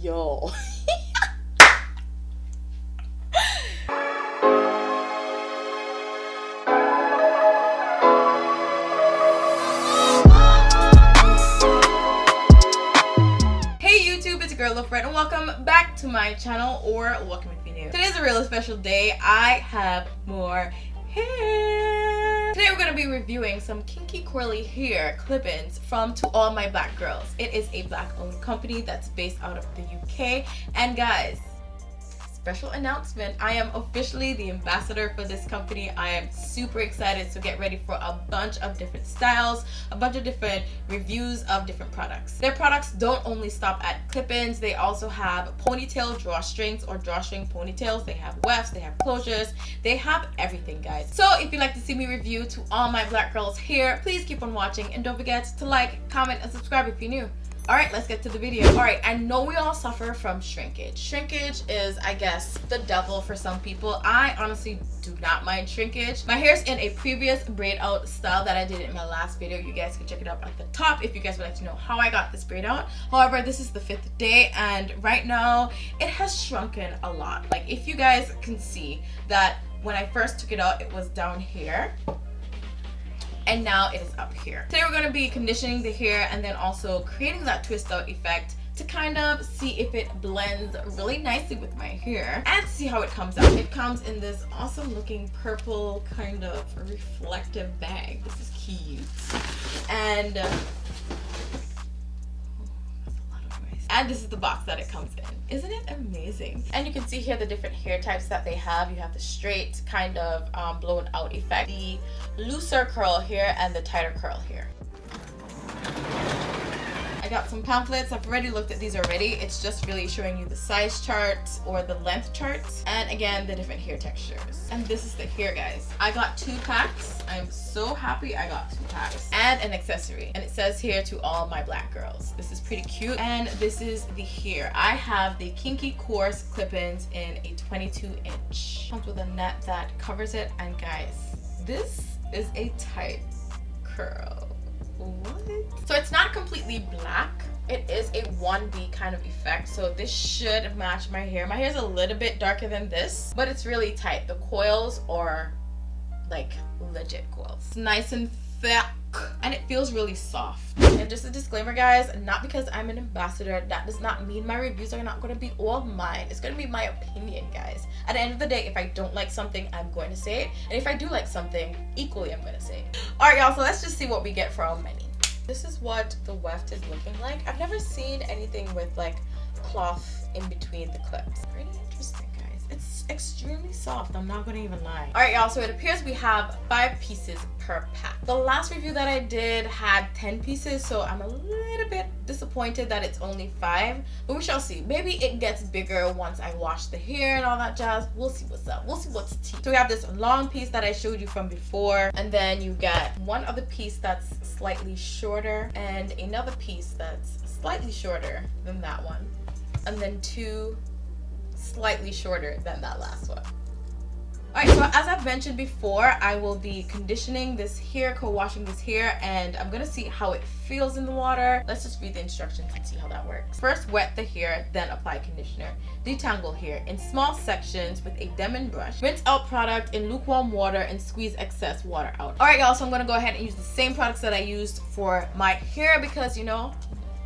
Yo. Hey YouTube, it's your girl Loaferette and welcome back to my channel, or welcome if you're new. Today's a really special day. I have more hair. Today we're going to be reviewing some kinky curly hair clip-ins from To All My Black Girls. It is a black owned company that's based out of the UK, and guys, special announcement, I am officially the ambassador for this company. I am super excited, so get ready for a bunch of different styles, a bunch of different reviews of different products. Their products don't only stop at clip-ins, they also have ponytail drawstrings or drawstring ponytails, they have wefts, they have closures, they have everything, guys. So if you'd like to see me review To All My Black Girls hair, please keep on watching and don't forget to like, comment, and subscribe if you're new. Alright, let's get to the video. Alright, I know we all suffer from shrinkage. Shrinkage is, I guess, the devil for some people. I honestly do not mind shrinkage. My hair's in a previous braid out style that I did in my last video. You guys can check it out at the top if you guys would like to know how I got this braid out. However, this is the 5th day and right now it has shrunken a lot. Like, if you guys can see that when I first took it out, it was down here. And now it is up here. Today we're going to be conditioning the hair and then also creating that twist out effect to kind of see if it blends really nicely with my hair and see how it comes out. It comes in this awesome looking purple kind of reflective bag. This is cute. And and this is the box that it comes in. Isn't it amazing? And you can see here the different hair types that they have. You have the straight kind of blown out effect, the looser curl hair, and the tighter curl hair. I got some pamphlets. I've already looked at these already. It's just really showing you the size chart or the length chart, and again the different hair textures. And this is the hair, guys. I got 2 packs. I'm so happy I got 2 packs and an accessory, and it says here To All My Black Girls. This is pretty cute, and this is the hair. I have the kinky coarse clip-ins in a 22 inch. Comes with a net that covers it, and guys, this is a tight curl. What? So it's not completely black. It is a 1B kind of effect, so this should match my hair. My hair is a little bit darker than this, but it's really tight. The coils are like legit coils. It's nice and thick and it feels really soft. And just a disclaimer, guys, not because I'm an ambassador, that does not mean my reviews are not going to be all mine. It's going to be my opinion, guys. At the end of the day, if I don't like something, I'm going to say it, and if I do like something, equally I'm going to say it. Alright, y'all, so let's just see what we get for our many. This is what the weft is looking like. I've never seen anything with like cloth in between the clips. Pretty interesting, guys. It's extremely soft, I'm not gonna even lie. Alright, y'all, so it appears we have 5 pieces per pack. The last review that I did had 10 pieces, so I'm a little bit disappointed that it's only 5, but we shall see. Maybe it gets bigger once I wash the hair and all that jazz. We'll see what's up. We'll see what's tea. So we have this long piece that I showed you from before, and then you get one other piece that's slightly shorter and another piece that's slightly shorter than that one, and then 2 slightly shorter than that last one. Alright, so as I've mentioned before, I will be conditioning this hair, co-washing this hair, and I'm gonna see how it feels in the water. Let's just read the instructions and see how that works. First, wet the hair, then apply conditioner. Detangle hair in small sections with a Demon brush. Rinse out product in lukewarm water and squeeze excess water out. Alright, y'all, so I'm gonna go ahead and use the same products that I used for my hair because, you know,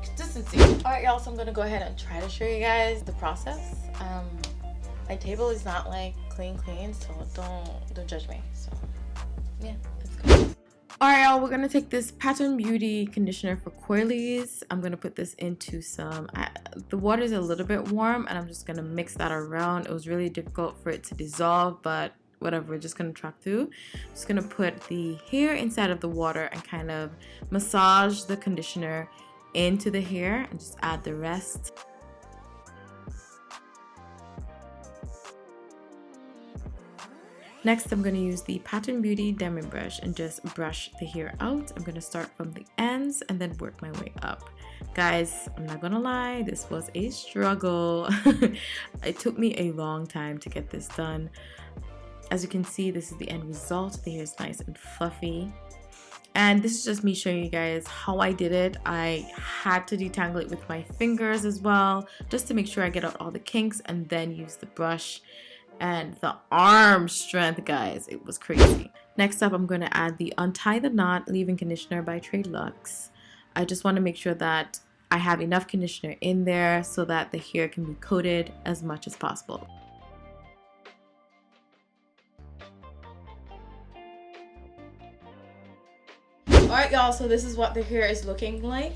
consistency. Alright, y'all, so I'm gonna go ahead and try to show you guys the process. My table is not like clean, so don't judge me. So yeah, let's go. Alright, y'all, we're gonna take this Pattern Beauty conditioner for coilies. I'm gonna put this into some, the water is a little bit warm, and I'm just gonna mix that around. It was really difficult for it to dissolve, but whatever, we're just gonna track through. Just gonna put the hair inside of the water and kind of massage the conditioner into the hair and just add the rest. Next, I'm going to use the Pattern Beauty Demon brush and just brush the hair out. I'm going to start from the ends and then work my way up. Guys, I'm not gonna lie, this was a struggle. It took me a long time to get this done. As you can see, this is the end result. The hair is nice and fluffy. And this is just me showing you guys how I did it. I had to detangle it with my fingers as well, just to make sure I get out all the kinks, and then use the brush. And the arm strength, guys, it was crazy. Next up, I'm going to add the Untie the Knot Leave-In Conditioner by Trade Luxe. I just want to make sure that I have enough conditioner in there so that the hair can be coated as much as possible. Alright y'all, so this is what the hair is looking like.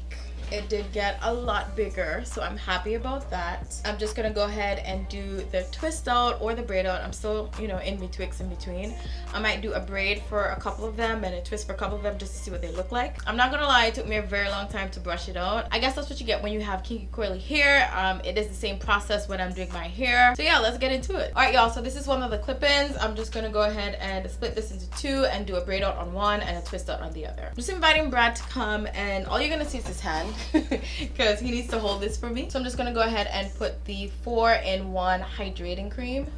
It did get a lot bigger, so I'm happy about that. I'm just gonna go ahead and do the twist out or the braid out. I'm still, you know, in between. I might do a braid for a couple of them and a twist for a couple of them just to see what they look like. I'm not gonna lie, it took me a very long time to brush it out. I guess that's what you get when you have kinky coily hair. It is the same process when I'm doing my hair. So yeah, let's get into it. Alright y'all, so this is one of the clip-ins. I'm just gonna go ahead and split this into two and do a braid out on one and a twist out on the other. I'm just inviting Brad to come, and all you're gonna see is his hand. Because he needs to hold this for me. So I'm just gonna go ahead and put the 4-in-1 hydrating cream.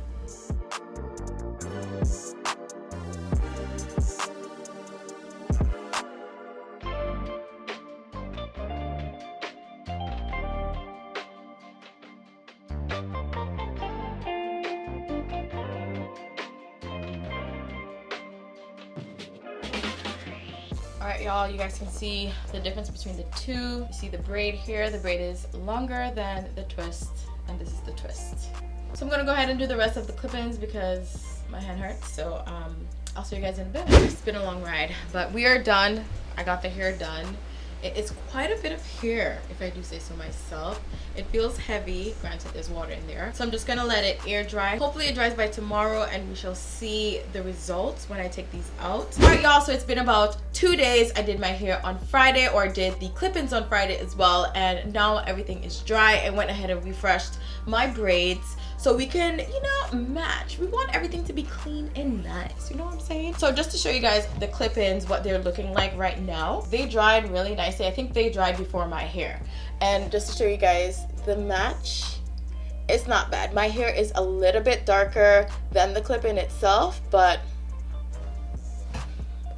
Alright y'all, you guys can see the difference between the two. You see the braid here, the braid is longer than the twist, and this is the twist. So I'm gonna go ahead and do the rest of the clip-ins because my hand hurts. So I'll see you guys in a bit. It's been a long ride, but we are done. I got the hair done. It is quite a bit of hair, if I do say so myself. It feels heavy, granted there's water in there. So I'm just gonna let it air dry. Hopefully it dries by tomorrow and we shall see the results when I take these out. Alright y'all, so it's been about 2 days. I did my hair on Friday, or I did the clip-ins on Friday as well, and now everything is dry. I went ahead and refreshed my braids so we can, you know, match. We want everything to be clean and nice, you know what I'm saying? So just to show you guys the clip-ins, what they're looking like right now. They dried really nicely. I think they dried before my hair. And just to show you guys the match, it's not bad. My hair is a little bit darker than the clip-in itself, but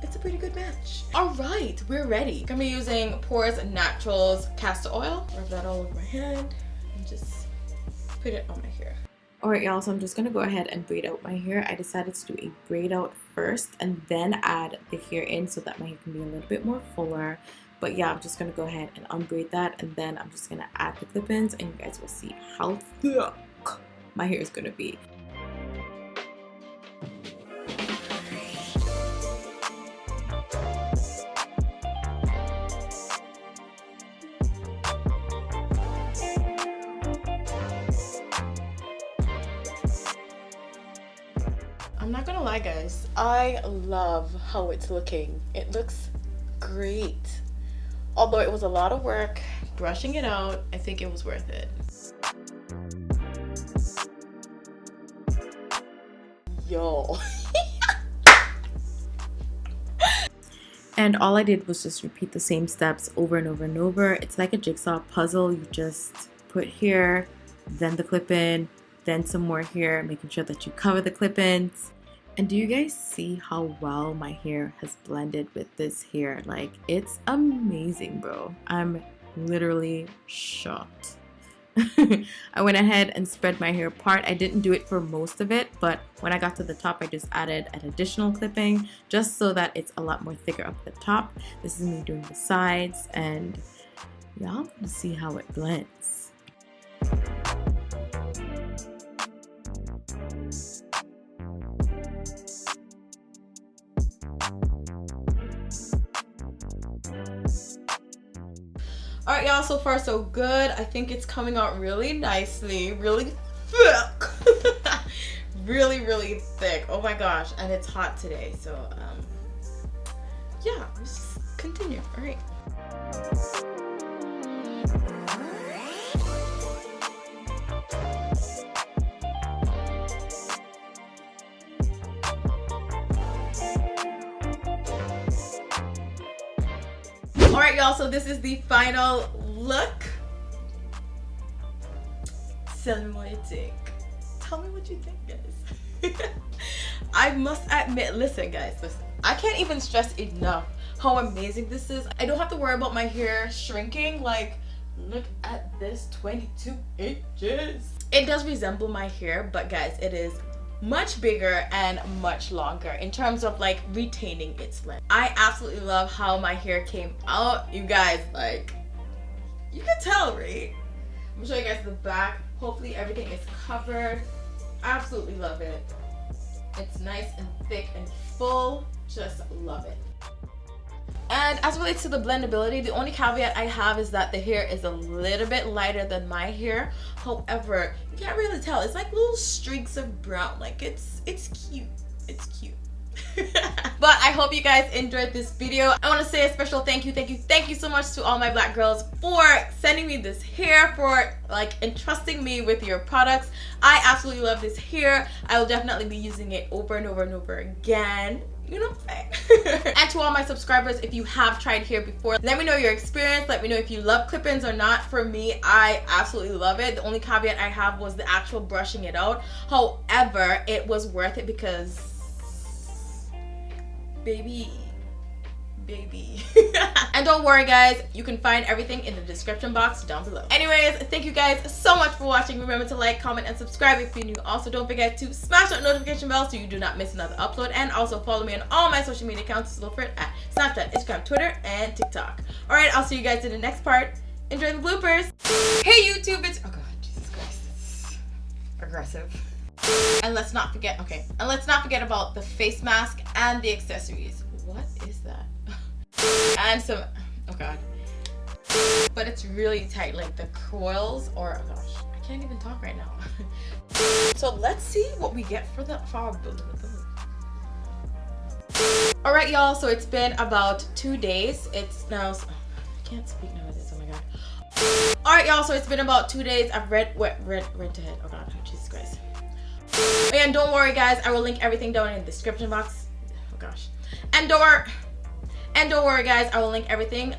it's a pretty good match. All right, we're ready. I'm gonna be using Pores Naturals castor oil. Rub that all over my hand and just put it on my hair. Alright y'all, so I'm just going to go ahead and braid out my hair. I decided to do a braid out first and then add the hair in so that my hair can be a little bit more fuller. But yeah, I'm just going to go ahead and unbraid that, and then I'm just going to add the clip-ins, and you guys will see how thick my hair is going to be. I'm not gonna lie guys, I love how it's looking. It looks great. Although it was a lot of work brushing it out, I think it was worth it. Yo. And all I did was just repeat the same steps over and over and over. It's like a jigsaw puzzle. You just put here, then the clip-in, then some more here, making sure that you cover the clip-ins. And do you guys see how well my hair has blended with this hair? Like, it's amazing, bro. I'm literally shocked. I went ahead and spread my hair apart. I didn't do it for most of it, but when I got to the top, I just added an additional clipping just so that it's a lot more thicker up the top. This is me doing the sides, and y'all can see how it blends. Alright y'all, so far so good. I think it's coming out really nicely, really thick. really thick. Oh my gosh, and it's hot today, so yeah, let's just continue. Alright. Alright y'all, so this is the final look. Tell me what you think. Tell me what you think, guys. I must admit, listen guys, listen. I can't even stress enough how amazing this is. I don't have to worry about my hair shrinking. Like, look at this, 22 inches. It does resemble my hair, but guys, it is much bigger and much longer in terms of like retaining its length. I absolutely love how my hair came out. You guys, like, you can tell, right? I'm gonna show you guys the back. Hopefully everything is covered. Absolutely love it. It's nice and thick and full. Just love it. And as it relates to the blendability, the only caveat I have is that the hair is a little bit lighter than my hair. However, you can't really tell. It's like little streaks of brown. Like, it's cute. It's cute. But I hope you guys enjoyed this video. I want to say a special thank you so much to all my black girls for sending me this hair, for like entrusting me with your products. I absolutely love this hair. I will definitely be using it over and over and over again. You know what I'm saying? And to all my subscribers, if you have tried hair before, let me know your experience. Let me know if you love clip-ins or not. For me, I absolutely love it. The only caveat I have was the actual brushing it out. However, it was worth it because baby. And don't worry guys, you can find everything in the description box down below. Anyways, thank you guys so much for watching. Remember to like, comment, and subscribe if you're new. Also, don't forget to smash that notification bell so you do not miss another upload. And also follow me on all my social media accounts, Loaferette, at Snapchat, Instagram, Twitter, and TikTok. Alright, I'll see you guys in the next part. Enjoy the bloopers. Hey YouTube, it's, oh god, Jesus Christ, it's aggressive. And let's not forget, okay, and let's not forget about the face mask and the accessories. What is that? And some, oh god, but it's really tight, like the coils, or oh gosh, I can't even talk right now. So let's see what we get for our balloon. All right y'all, so it's been about 2 days. It's now, I can't speak nowadays, oh my god. All right y'all, so it's been about 2 days. I've read to head, oh god, Jesus Christ. And don't worry guys, I will link everything down in the description box. Oh gosh. And don't worry guys, I will link everything